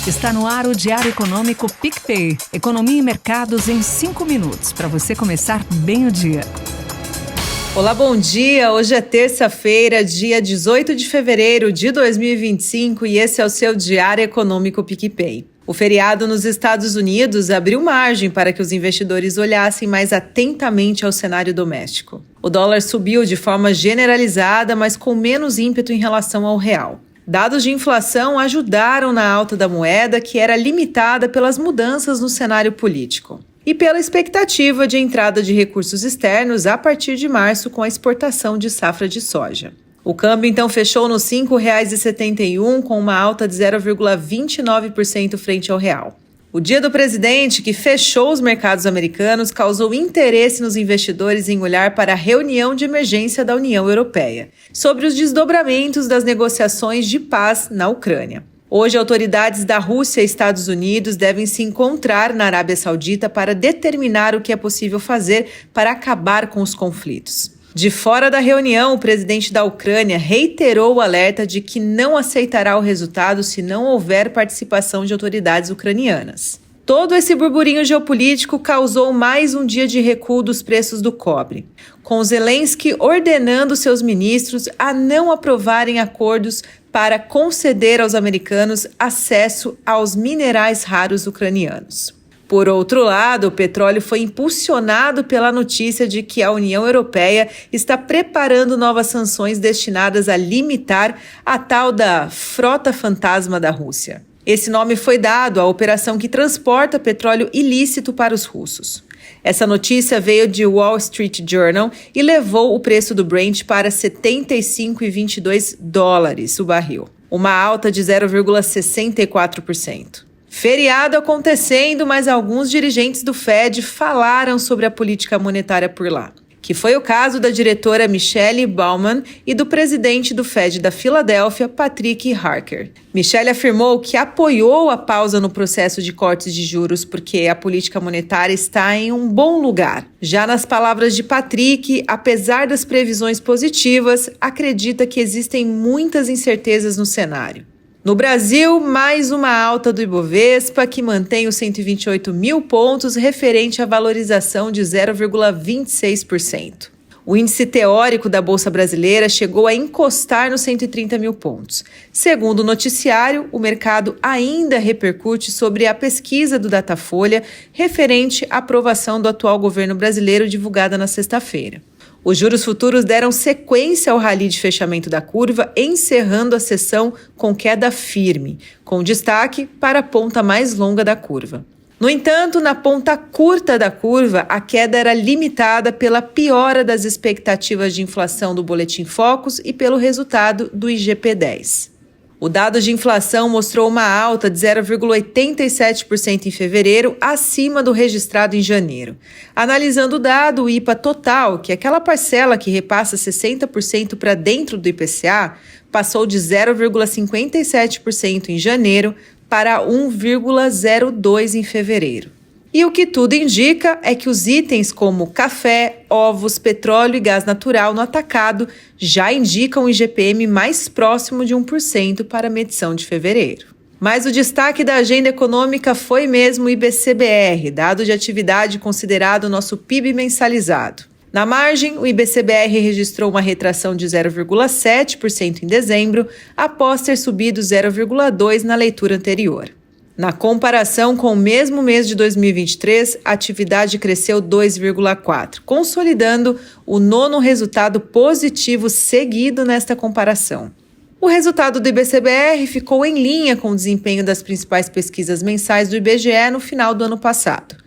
Está no ar o Diário Econômico PicPay. Economia e mercados em 5 minutos, para você começar bem o dia. Olá, bom dia! Hoje é terça-feira, dia 18 de fevereiro de 2025 e esse é o seu Diário Econômico PicPay. O feriado nos Estados Unidos abriu margem para que os investidores olhassem mais atentamente ao cenário doméstico. O dólar subiu de forma generalizada, mas com menos ímpeto em relação ao real. Dados de inflação ajudaram na alta da moeda, que era limitada pelas mudanças no cenário político e pela expectativa de entrada de recursos externos a partir de março com a exportação de safra de soja. O câmbio, então, fechou nos R$ 5,71, com uma alta de 0,29% frente ao real. O dia do presidente, que fechou os mercados americanos, causou interesse nos investidores em olhar para a reunião de emergência da União Europeia, sobre os desdobramentos das negociações de paz na Ucrânia. Hoje, autoridades da Rússia e Estados Unidos devem se encontrar na Arábia Saudita para determinar o que é possível fazer para acabar com os conflitos. De fora da reunião, o presidente da Ucrânia reiterou o alerta de que não aceitará o resultado se não houver participação de autoridades ucranianas. Todo esse burburinho geopolítico causou mais um dia de recuo dos preços do cobre, com Zelensky ordenando seus ministros a não aprovarem acordos para conceder aos americanos acesso aos minerais raros ucranianos. Por outro lado, o petróleo foi impulsionado pela notícia de que a União Europeia está preparando novas sanções destinadas a limitar a tal da frota fantasma da Rússia. Esse nome foi dado à operação que transporta petróleo ilícito para os russos. Essa notícia veio de Wall Street Journal e levou o preço do Brent para $75,22 o barril, uma alta de 0,64%. Feriado acontecendo, mas alguns dirigentes do Fed falaram sobre a política monetária por lá, que foi o caso da diretora Michelle Bowman e do presidente do Fed da Filadélfia, Patrick Harker. Michelle afirmou que apoiou a pausa no processo de cortes de juros porque a política monetária está em um bom lugar. Já nas palavras de Patrick, apesar das previsões positivas, acredita que existem muitas incertezas no cenário. No Brasil, mais uma alta do Ibovespa, que mantém os 128 mil pontos, referente à valorização de 0,26%. O índice teórico da Bolsa Brasileira chegou a encostar nos 130 mil pontos. Segundo o noticiário, o mercado ainda repercute sobre a pesquisa do Datafolha referente à aprovação do atual governo brasileiro divulgada na sexta-feira. Os juros futuros deram sequência ao rally de fechamento da curva, encerrando a sessão com queda firme, com destaque para a ponta mais longa da curva. No entanto, na ponta curta da curva, a queda era limitada pela piora das expectativas de inflação do Boletim Focus e pelo resultado do IGP-10. O dado de inflação mostrou uma alta de 0,87% em fevereiro, acima do registrado em janeiro. Analisando o dado, o IPA total, que é aquela parcela que repassa 60% para dentro do IPCA, passou de 0,57% em janeiro para 1,02% em fevereiro. E o que tudo indica é que os itens como café, ovos, petróleo e gás natural no atacado já indicam o IGPM mais próximo de 1% para a medição de fevereiro. Mas o destaque da agenda econômica foi mesmo o IBCBR, dado de atividade considerado o nosso PIB mensalizado. Na margem, o IBCBR registrou uma retração de 0,7% em dezembro, após ter subido 0,2% na leitura anterior. Na comparação com o mesmo mês de 2023, a atividade cresceu 2,4%, consolidando o nono resultado positivo seguido nesta comparação. O resultado do IBCBR ficou em linha com o desempenho das principais pesquisas mensais do IBGE no final do ano passado.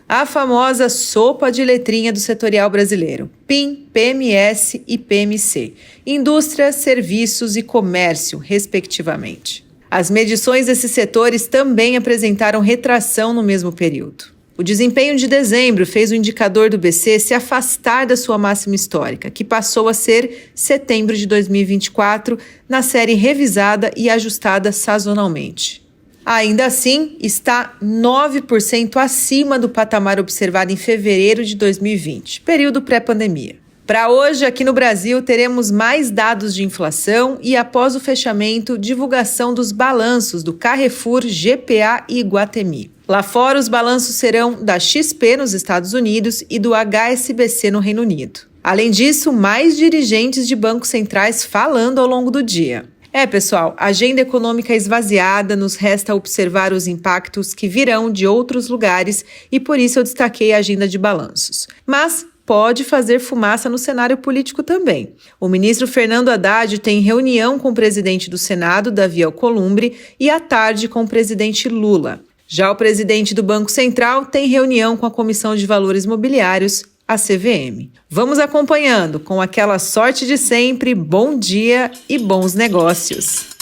A famosa sopa de letrinha do setorial brasileiro, PIM, PMS e PMC, indústria, serviços e comércio, respectivamente. As medições desses setores também apresentaram retração no mesmo período. O desempenho de dezembro fez o indicador do BC se afastar da sua máxima histórica, que passou a ser setembro de 2024, na série revisada e ajustada sazonalmente. Ainda assim, está 9% acima do patamar observado em fevereiro de 2020, período pré-pandemia. Para hoje, aqui no Brasil, teremos mais dados de inflação e, após o fechamento, divulgação dos balanços do Carrefour, GPA e Iguatemi. Lá fora, os balanços serão da XP nos Estados Unidos e do HSBC no Reino Unido. Além disso, mais dirigentes de bancos centrais falando ao longo do dia. Pessoal, agenda econômica esvaziada, nos resta observar os impactos que virão de outros lugares e por isso eu destaquei a agenda de balanços. Mas pode fazer fumaça no cenário político também. O ministro Fernando Haddad tem reunião com o presidente do Senado, Davi Alcolumbre, e à tarde com o presidente Lula. Já o presidente do Banco Central tem reunião com a Comissão de Valores Mobiliários, a CVM. Vamos acompanhando com aquela sorte de sempre, bom dia e bons negócios.